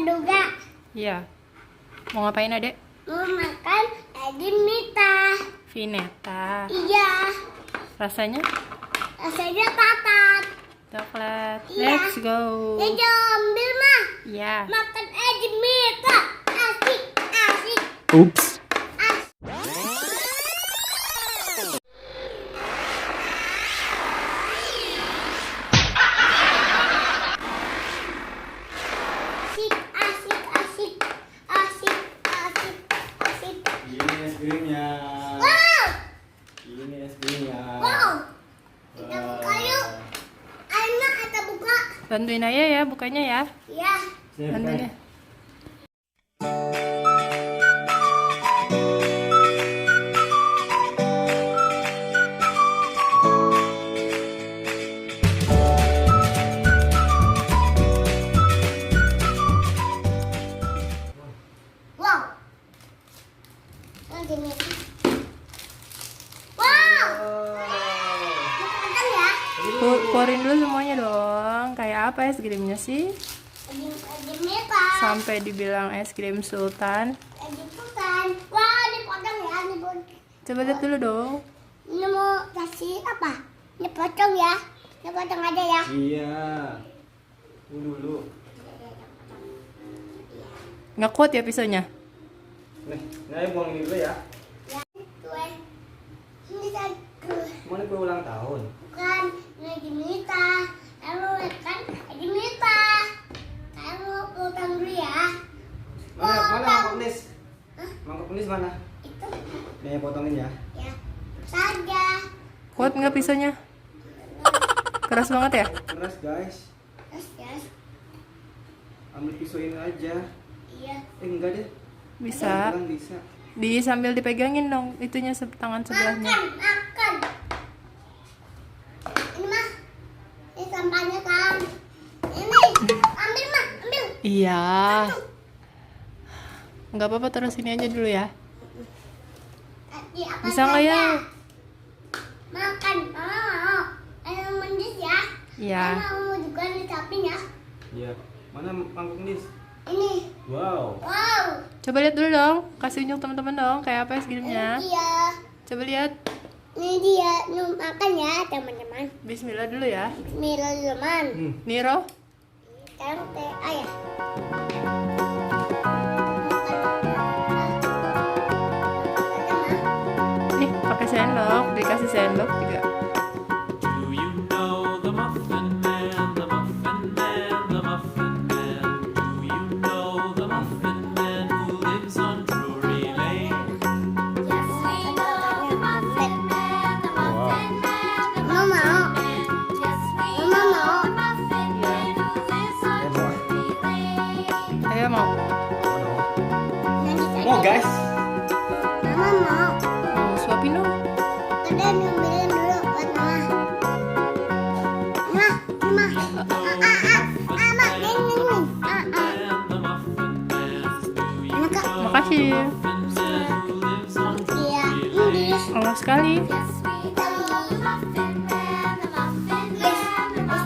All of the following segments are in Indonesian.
juga. Iya. Mau ngapain, Adek? Mau makan Edimita. Vineta. Iya. Rasanya Rasanya patat. coklat. Iya. Let's go. Ayo ambil mah. Iya. Makan Edimita. Asik, asik, Ups. asik, asik, asik, asik, asik, asik. Ini es krimnya. Wow, Ini es krimnya. wow. Kita buka yuk. Ayo kita buka. Bantuin Ayah ya bukanya ya. Ya. Sini, Bantuin bukain. ya. Wow. Nanti nih. Wow. Makan ya. Pourin dulu semuanya dong. Kayak apa es krimnya sih? Edimita. Sampai dibilang es krim sultan. Edimita. Wah, dipotong ya, dipotong. Coba lihat dulu dong. Ini mau kasih apa? Ini potong ya. Ini potong aja ya. Iya. Dulu. Nggak kuat ya pisaunya? Nih, Naya buang ini dulu ya. Ya, kue. Ini satu. Mau nih kue ulang tahun. Bukan, ini Edimita. Kamu kan Edimita. Kamu potong dulu ya. Mana mangkok nis? Hah? Mangkok nis mana? Itu Nih potongin ya. ya. Saja. Kuat nggak pisaunya? Keras banget ya? Keras guys. Terus ya. Ambil pisau ini aja. Iya. Enggak deh. Bisa. Bilang bisa. Sambil dipegangin dong itunya tangan sebelahnya. Makan. Ini mah. Ini sampahnya kan. Ini. Ambil mah, ambil. Iya. Nggak apa-apa, terus ini aja dulu ya. Tadi apa Bisa nggak ya? saja? Makan. Mau. Ayo mendis ya. Iya. Mau juga nih samping ya. Iya. Mana mangkok nis? Ini. Wow. Wow. Coba lihat dulu dong. Kasih unjuk teman-teman dong. Kayak apa es Ini krimnya? dia. Coba lihat. Ini dia. Nih makan ya teman-teman. Bismillah dulu ya. Bismillahirrahmanirrahim. Niro. Sekarang teh ayah. Nih, pakai sendok. Dikasih sendok juga. Do you know the Muffin Man, the Muffin Man, the Muffin Man? Do you know the Muffin Man who lives on Drury Lane? Yes, we know the Muffin Man, the Muffin Man, the Muffin Man. Yes, we know the Muffin Man who lives on Drury Lane. Ayo mau. Mau guys. Mama mau. Suapin dong. Udah nyumbelin dulu buat mama. Mama. Mama, ini. And the Muffin Man. Do you Enak kak. Makasih. who lives on Iya, ini. Allah sekali. Yes, we know the Muffin Man, the Muffin Man. Yes,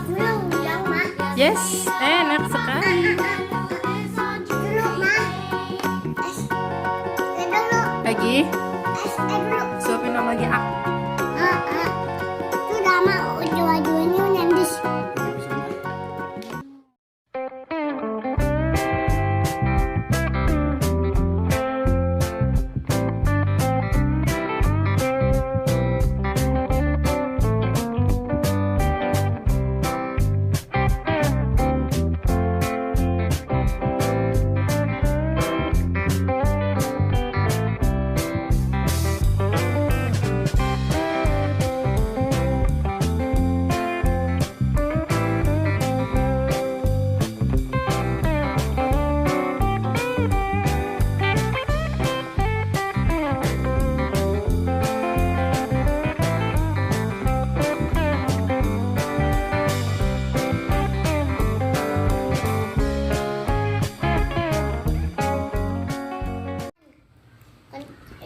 dulu bilang mah. Yes, enak sekali. Dulu mah. Es. Dulu. Lagi. Es dulu. Suapin dong lagi. Ah. Sudah mah ujung-ujungnya nyandis.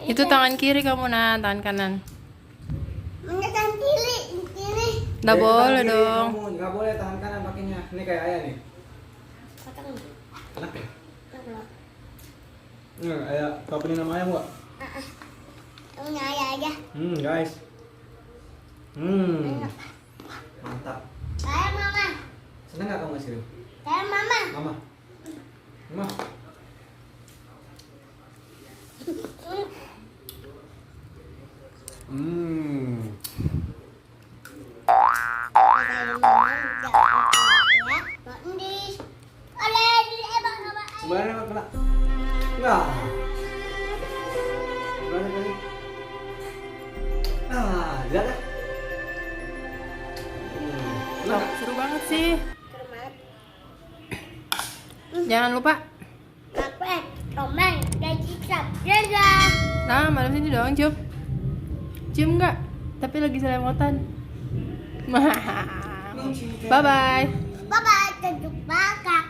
Itu tangan kiri kamu, nah, tangan kanan. Menekan kiri, kiri. Nggak boleh dong. Nggak boleh tangan kanan pakainya. Ini kayak ayah nih. Potong. Enak ya? Ayah, kau punya nama ayam nggak? Punya ayah aja. Guys. Mantap. Kayak mama. Senang nggak kamu es krim? Kayak mama. Mama. Mama. Kayak mama enggak apa ya. Mondis. Oleh di ebang apa? Kemana kena? Nggak. Gimana tadi? Lihat ya. Seru banget sih. Seru banget. Jangan lupa. Like, comment, dan subscribe ya. Nah, malam sini dong, cium. Cium nggak? Tapi lagi selemotan. Bye bye. Bye bye, sampai jumpa kakak.